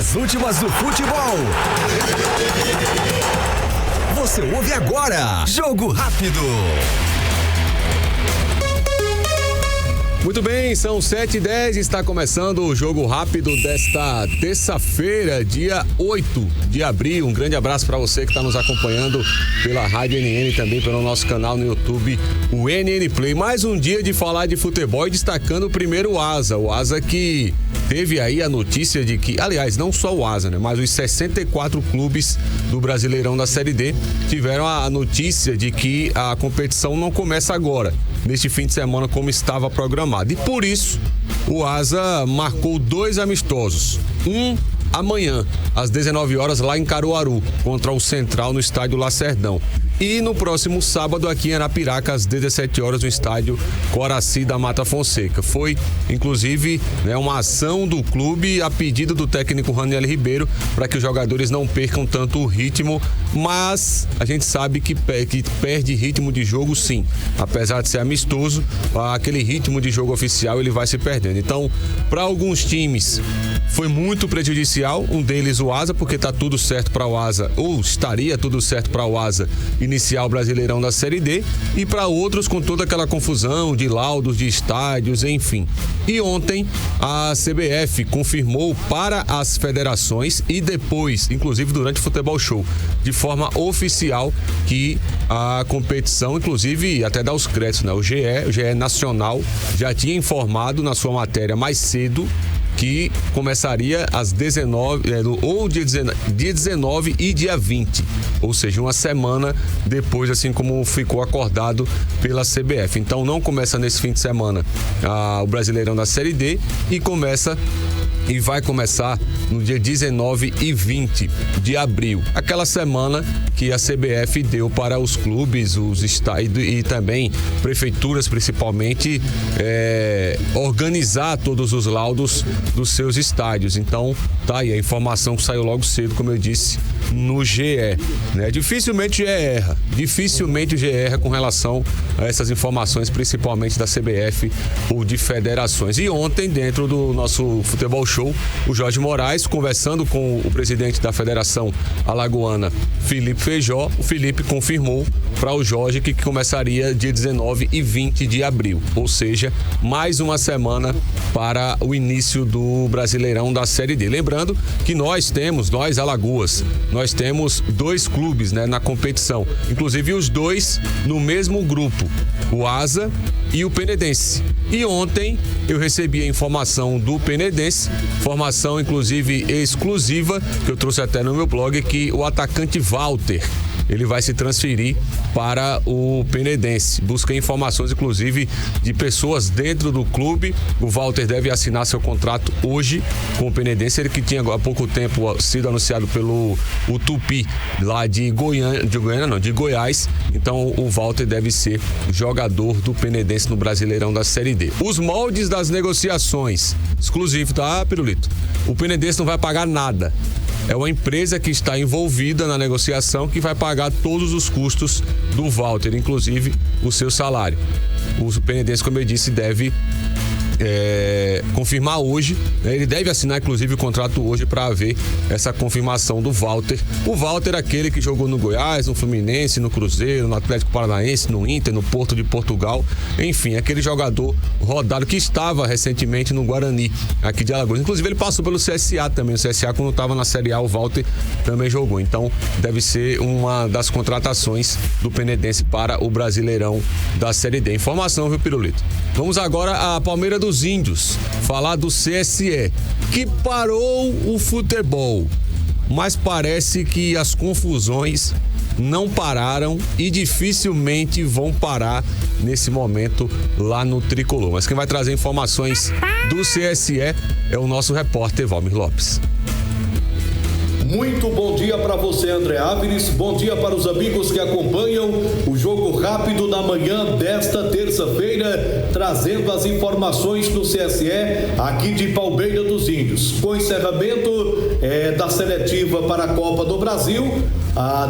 As últimas do futebol. Você ouve agora. Jogo Rápido. Muito bem, são 7h10, está começando o Jogo Rápido desta terça-feira, dia 8 de abril. Um grande abraço para você que está nos acompanhando pela Rádio NN e também pelo nosso canal no YouTube, o NN Play. Mais um dia de falar de futebol e destacando o primeiro Asa. O Asa que teve aí a notícia de que, aliás, não só o Asa, né, mas os 64 clubes do Brasileirão da Série D tiveram a notícia de que a competição não começa agora, neste fim de semana, como estava programado. E por isso, o Asa marcou 2 amistosos. Um amanhã, às 19 horas, lá em Caruaru, contra o Central, no estádio Lacerdão. E no próximo sábado, aqui em Arapiraca, às 17 horas, no estádio Coraci da Mata Fonseca. Foi, inclusive, uma ação do clube a pedido do técnico Raniel Ribeiro para que os jogadores não percam tanto o ritmo, mas a gente sabe que perde ritmo de jogo, sim. Apesar de ser amistoso, aquele ritmo de jogo oficial ele vai se perdendo. Então, para alguns times, foi muito prejudicial. Um deles, o Asa, porque está tudo certo para o Asa, ou estaria tudo certo para o Asa iniciar o Brasileirão da Série D, e para outros com toda aquela confusão de laudos de estádios, enfim. E ontem a CBF confirmou para as federações e depois, inclusive durante o Futebol Show, de forma oficial, que a competição, inclusive até dá os créditos, né? O GE Nacional já tinha informado na sua matéria mais cedo que começaria às 19, ou dia 19 e dia 20, ou seja, uma semana depois, assim como ficou acordado pela CBF. Então não começa nesse fim de semana o Brasileirão da Série D e vai começar no dia 19 e 20 de abril. Aquela semana que a CBF deu para os clubes, os estádios e também prefeituras, principalmente, organizar todos os laudos dos seus estádios. Então, tá aí a informação que saiu logo cedo, como eu disse, no GE. Dificilmente o GE erra com relação a essas informações, principalmente da CBF ou de federações. E ontem, dentro do nosso Futebol Show, o Jorge Moraes, conversando com o presidente da Federação Alagoana, Felipe Feijó, o Felipe confirmou para o Jorge que começaria dia 19 e 20 de abril, ou seja, mais uma semana para o início do Brasileirão da Série D. Lembrando que nós Alagoas, nós temos 2 clubes, na competição, inclusive os 2 no mesmo grupo, o Asa e o Penedense. E ontem eu recebi a informação do Penedense, informação inclusive exclusiva, que eu trouxe até no meu blog, que o atacante Walter, ele vai se transferir para o Penedense. Busca informações, inclusive, de pessoas dentro do clube. O Walter deve assinar seu contrato hoje com o Penedense. Ele que tinha há pouco tempo sido anunciado pelo Tupi, lá de Goiás. Então, o Walter deve ser jogador do Penedense no Brasileirão da Série D. Os moldes das negociações, exclusivo, tá, Pirulito? O Penedense não vai pagar nada. É uma empresa que está envolvida na negociação que vai pagar todos os custos do Walter, inclusive o seu salário. O Penedense, como eu disse, deve confirmar hoje, ele deve assinar inclusive o contrato hoje para haver essa confirmação do Walter. O Walter, aquele que jogou no Goiás, no Fluminense, no Cruzeiro, no Atlético Paranaense, no Inter, no Porto de Portugal, enfim, aquele jogador rodado que estava recentemente no Guarani, aqui de Alagoas. Inclusive ele passou pelo CSA também, o CSA quando estava na Série A, o Walter também jogou. Então deve ser uma das contratações do Penedense para o Brasileirão da Série D. Informação, viu, Pirulito? Vamos agora a Palmeiras dos Índios, falar do CSE, que parou o futebol, mas parece que as confusões não pararam e dificilmente vão parar nesse momento lá no Tricolor. Mas quem vai trazer informações do CSE é o nosso repórter Valmir Lopes. Muito bom dia para você, André Áviles. Bom dia para os amigos que acompanham o Jogo Rápido da manhã desta terça-feira, trazendo as informações do CSE aqui de Palmeiras dos Índios. Com o encerramento da seletiva para a Copa do Brasil,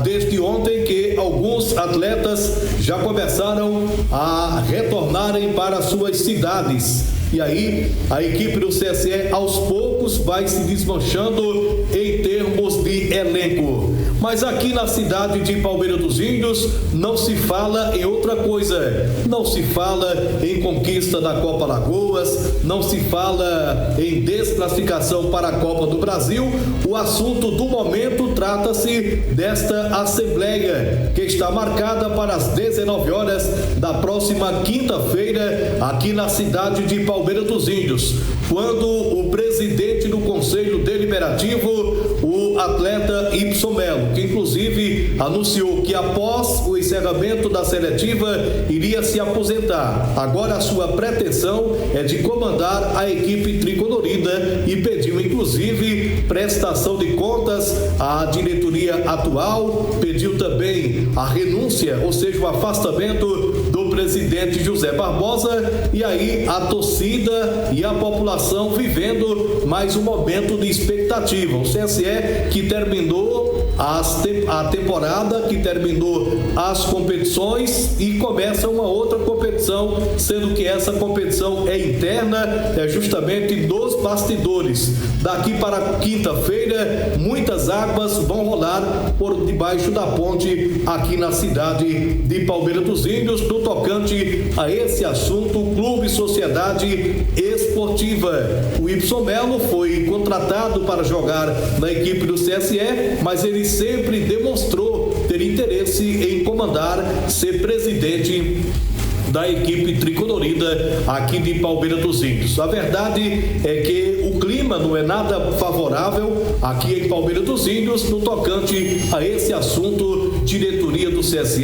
desde ontem que alguns atletas já começaram a retornarem para suas cidades. E aí a equipe do CSE aos poucos vai se desmanchando em termos de elenco. Mas aqui na cidade de Palmeira dos Índios não se fala em outra coisa. Não se fala em conquista da Copa Lagoas, não se fala em desclassificação para a Copa do Brasil. O assunto do momento trata-se desta assembleia que está marcada para as 19 horas da próxima quinta-feira aqui na cidade de Palmeira dos Índios, quando o presidente do Conselho Deliberativo, o atleta Ibson Melo, que inclusive anunciou que após o encerramento da seletiva iria se aposentar. Agora a sua pretensão é de comandar a equipe tricolorida e pediu inclusive prestação de contas à diretoria atual, pediu também a renúncia, ou seja, o afastamento do presidente José Barbosa, e aí a torcida e a população vivendo mais um momento de expectativa. O CSE que terminou a temporada, que terminou as competições e começa uma outra competição, sendo que essa competição é interna, é justamente nos bastidores. Daqui para quinta-feira, muitas águas vão rolar por debaixo da ponte aqui na cidade de Palmeira dos Índios, no tocante a esse assunto, Clube Sociedade Esportiva. O Ibson Melo foi contratado para jogar na equipe do CSE, mas ele sempre demonstrou ter interesse em comandar, ser presidente da equipe tricolorida aqui de Palmeira dos Índios. A verdade é que o clima não é nada favorável aqui em Palmeira dos Índios no tocante a esse assunto, diretoria do CSE,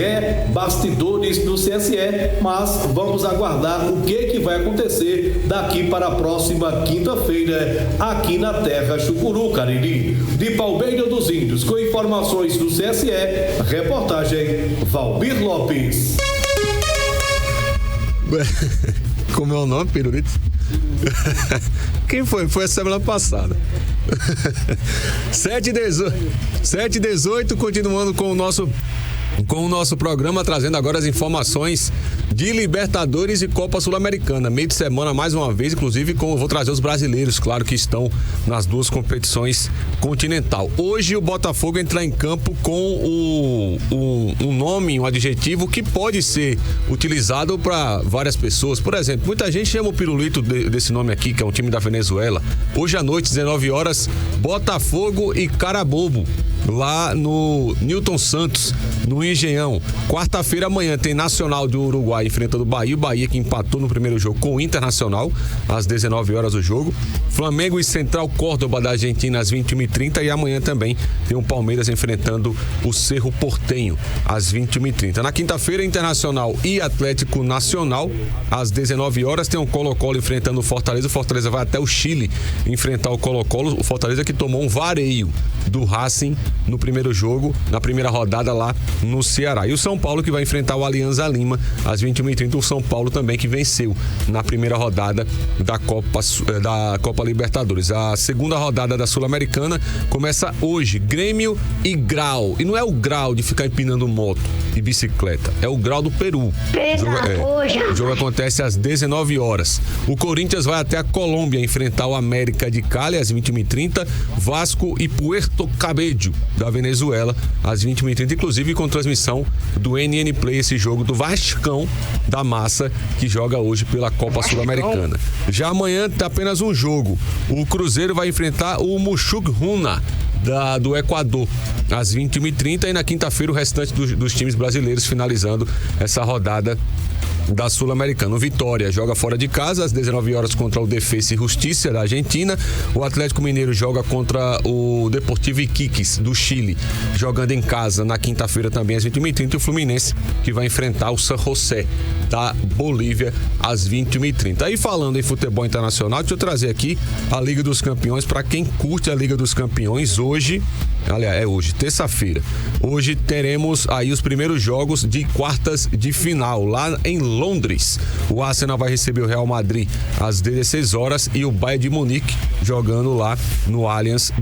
bastidores do CSE, mas vamos aguardar o que vai acontecer daqui para a próxima quinta-feira aqui na terra Chucuru, Cariri. De Palmeira dos Índios, com informações do CSE, reportagem Valmir Lopes. Como é o nome, Pirulito? Quem foi? Foi a semana passada. 7h18, continuando com o nosso programa, trazendo agora as informações de Libertadores e Copa Sul-Americana. Meio de semana, mais uma vez, inclusive, vou trazer os brasileiros, claro, que estão nas duas competições continental. Hoje o Botafogo entra em campo com um nome, um adjetivo que pode ser utilizado para várias pessoas. Por exemplo, muita gente chama o Pirulito desse nome aqui, que é um time da Venezuela. Hoje à noite, 19 horas, Botafogo e Carabobo, lá no Newton Santos, no Engenhão. Quarta-feira, amanhã, tem Nacional do Uruguai enfrentando o Bahia. O Bahia que empatou no primeiro jogo com o Internacional, às 19 horas o jogo. Flamengo e Central Córdoba da Argentina, às 21h30. E amanhã também tem o Palmeiras enfrentando o Cerro Porteño, às 21h30. Na quinta-feira, Internacional e Atlético Nacional, às 19 horas, tem o Colo-Colo enfrentando o Fortaleza. O Fortaleza vai até o Chile enfrentar o Colo-Colo. O Fortaleza que tomou um vareio do Racing no primeiro jogo, na primeira rodada lá no Ceará. E o São Paulo que vai enfrentar o Alianza Lima às 21h30. O São Paulo também que venceu na primeira rodada da Copa Libertadores. A segunda rodada da Sul-Americana começa hoje. Grêmio e Grau. E não é o grau de ficar empinando moto e bicicleta, é o Grau do Peru. O jogo acontece às 19 horas. O Corinthians vai até a Colômbia enfrentar o América de Cali às 21h30. Vasco e Puerto Cabello da Venezuela às 21h30, inclusive com transmissão do NN Play, esse jogo do Vascão da Massa, que joga hoje pela Copa Sul-Americana. Já amanhã tem apenas um jogo. O Cruzeiro vai enfrentar o Muxuc Runa do Equador às 21h30, e na quinta-feira o restante dos times brasileiros finalizando essa rodada da Sul-Americana. O Vitória joga fora de casa às 19 horas contra o Defensa e Justiça da Argentina. O Atlético Mineiro joga contra o Deportivo Iquiques do Chile, jogando em casa na quinta-feira também às 21h30. E o Fluminense que vai enfrentar o San José da Bolívia às 21h30. Aí falando em futebol internacional, deixa eu trazer aqui a Liga dos Campeões para quem curte a Liga dos Campeões. Hoje, terça-feira. Hoje teremos aí os primeiros jogos de quartas de final lá em Londres. O Arsenal vai receber o Real Madrid às 16 horas e o Bayern de Munique jogando lá no Allianz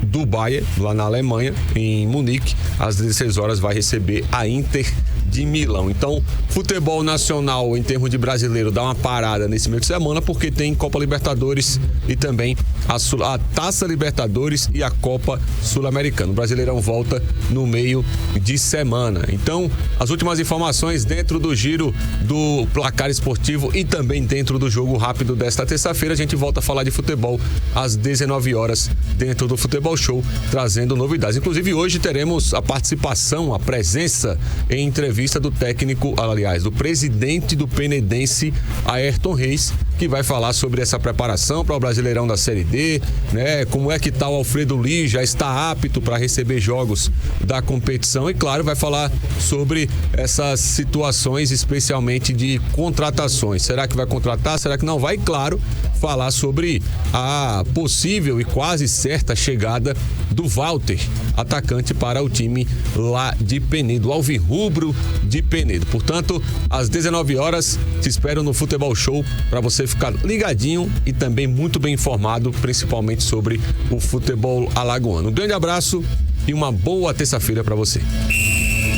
do Bayern, lá na Alemanha, em Munique, às 16 horas vai receber a Inter de Milão. Então, futebol nacional em termos de brasileiro dá uma parada nesse meio de semana porque tem Copa Libertadores e também a Taça Libertadores e a Copa Sul-Americana. O Brasileirão volta no meio de semana. Então, as últimas informações dentro do giro do placar esportivo e também dentro do jogo rápido desta terça-feira, a gente volta a falar de futebol às 19 horas dentro do Futebol Show, trazendo novidades. Inclusive, hoje teremos a participação, a presença em entrevista do técnico, aliás, do presidente do Penedense, Ayrton Reis, que vai falar sobre essa preparação para o Brasileirão da Série D, né? Como é que tá o Alfredo Lis, já está apto para receber jogos da competição e, claro, vai falar sobre essas situações, especialmente de contratações. Será que vai contratar? Será que não vai? E, claro, falar sobre a possível e quase certa chegada do Walter, atacante para o time lá de Penedo, alvirrubro de Penedo. Portanto, às 19 horas, te espero no Futebol Show para você ficar ligadinho e também muito bem informado, principalmente sobre o futebol alagoano. Um grande abraço e uma boa terça-feira para você.